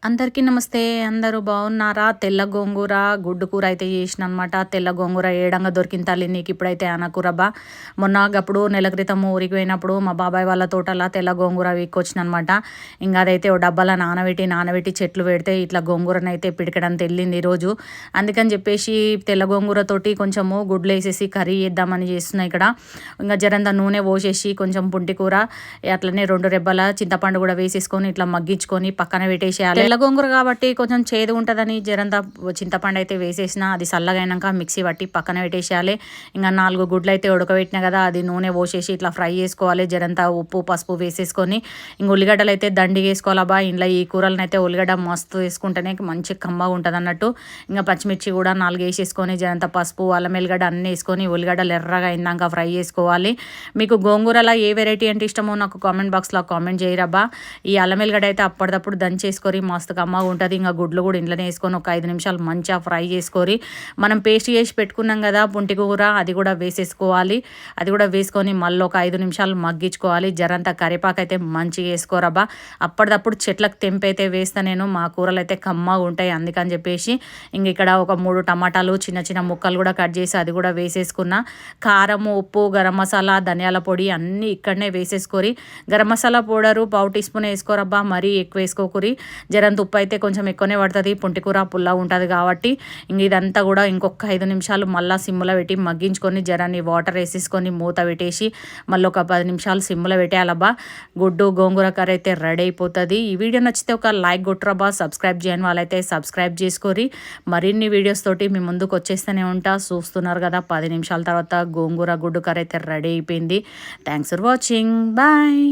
అందరికీ నమస్తే. అందరూ బాగున్నారా? తెల్ల గోంగూర గుడ్డు కూర అయితే చేసిన అనమాట. తెల్ల గోంగూర ఏడంగా దొరికిన తల్లి నీకు ఇప్పుడైతే అనకూరబ్బా. మొన్న గప్పుడు నెల క్రితం ఊరికి పోయినప్పుడు మా బాబాయ్ వాళ్ళ తోటలా తెల్ల గోంగూర వీక్కొచ్చిన అనమాట. ఇంకా అదైతే ఓ డబ్బాలో నానబెట్టి చెట్లు పెడితే ఇట్లా గోంగూరనైతే పిడికడంత వెళ్ళింది ఈరోజు. అందుకని చెప్పేసి తెల్ల గోంగూరతోటి కొంచెము గుడ్లు వేసేసి కర్రీ చేద్దామని చేస్తున్నా ఇక్కడ. ఇంకా జరంత నూనె పోసేసి కొంచెం పుంటి కూర అట్లనే 2 రెబ్బల చింతపండు కూడా వేసేసుకొని ఇట్లా మగ్గించుకొని పక్కన పెట్టేసేయాలి. తెల్ల గోంగూర కాబట్టి కొంచెం చేదు ఉంటుందని జరంతా చింతపండు అయితే వేసేసిన. అది చల్లగైనాక మిక్సీ పట్టి పక్కన పెట్టేసేయాలి. ఇంకా 4 గుడ్లు అయితే ఉడకబెట్టినా కదా, అది నూనె పోసేసి ఇట్లా ఫ్రై చేసుకోవాలి. జరంతా ఉప్పు పసుపు వేసేసుకొని ఇంక ఉల్లిగడ్డలు అయితే దండి వేసుకోవాలబ్బా. ఇంట్లో ఈ కూరలను అయితే ఉల్లిగడ్డ మస్తు వేసుకుంటేనే మంచి కమ్మగా ఉంటుంది అన్నట్టు. ఇంకా పచ్చిమిర్చి కూడా 4 వేసేసుకొని జరంతా పసుపు అల్లం ఎల్లిగడ్డ అన్నీ వేసుకొని ఉల్లిగడ్డలు ఎర్రగా అయిందాక ఫ్రై చేసుకోవాలి. మీకు గోంగూరలో ఏ వెరైటీ అంటే ఇష్టమో నాకు కామెంట్ బాక్స్లో కామెంట్ చేయరబ్బా. ఈ అల్లం ఎల్లిగడ్డ అయితే అప్పటిదప్పుడు దంచేసుకొని మస్తు కమ్మగా ఉంటుంది. ఇంకా గుడ్లు కూడా ఇంట్లోనే వేసుకొని ఒక 5 నిమిషాలు మంచిగా ఫ్రై చేసుకొని మనం పేస్ట్ చేసి పెట్టుకున్నాం కదా పుంటి కూర, అది కూడా వేసేసుకోవాలి. అది కూడా వేసుకొని మళ్ళీ ఒక 5 నిమిషాలు మగ్గించుకోవాలి. జరంతా కరివేపాకు అయితే మంచిగా వేసుకోరబ్బా. అప్పటిదప్పుడు చెట్లకు తెంపైతే వేస్తా నేను. మా కూరలు అయితే కమ్మగా ఉంటాయి అందుకని చెప్పేసి. ఇంక ఇక్కడ ఒక 3 టమాటాలు చిన్న చిన్న ముక్కలు కూడా కట్ చేసి అది కూడా వేసేసుకున్నా. కారము ఉప్పు గరం మసాలా ధనియాల పొడి అన్నీ ఇక్కడనే వేసేసుకొని garam masala powder 1/2 teaspoon వేసుకోరబ్బా. మరీ ఎక్కువ వేసుకోకూరి. జరంత ఉప్పు అయితే కొంచెం ఎక్కువనే పడుతుంది. పుంటికూర పుల్లగా ఉంటుంది కాబట్టి ఇంక ఇదంతా కూడా ఇంకొక 5 నిమిషాలు మళ్ళీ సిమ్లో పెట్టి మగ్గించుకొని జరాన్ని వాటర్ వేసేసుకొని మూత పెట్టేసి మళ్ళీ ఒక 10 నిమిషాలు సిమ్లో పెట్టేయాలబ్బా. గుడ్డు గోంగూర కర్రీ అయితే రెడీ అయిపోతుంది. ఈ వీడియో నచ్చితే ఒక లైక్ కొట్టరబ్బా. సబ్స్క్రైబ్ చేయని వాళ్ళైతే సబ్స్క్రైబ్ చేసుకోరి. మరిన్ని వీడియోస్ తోటి మీ ముందుకు వచ్చేస్తూనే ఉంటా. చూస్తున్నారు కదా 10 నిమిషాల తర్వాత గోంగూర గుడ్డు కర్రీ అయితే రెడీ అయిపోయింది. Thanks for watching. బాయ్.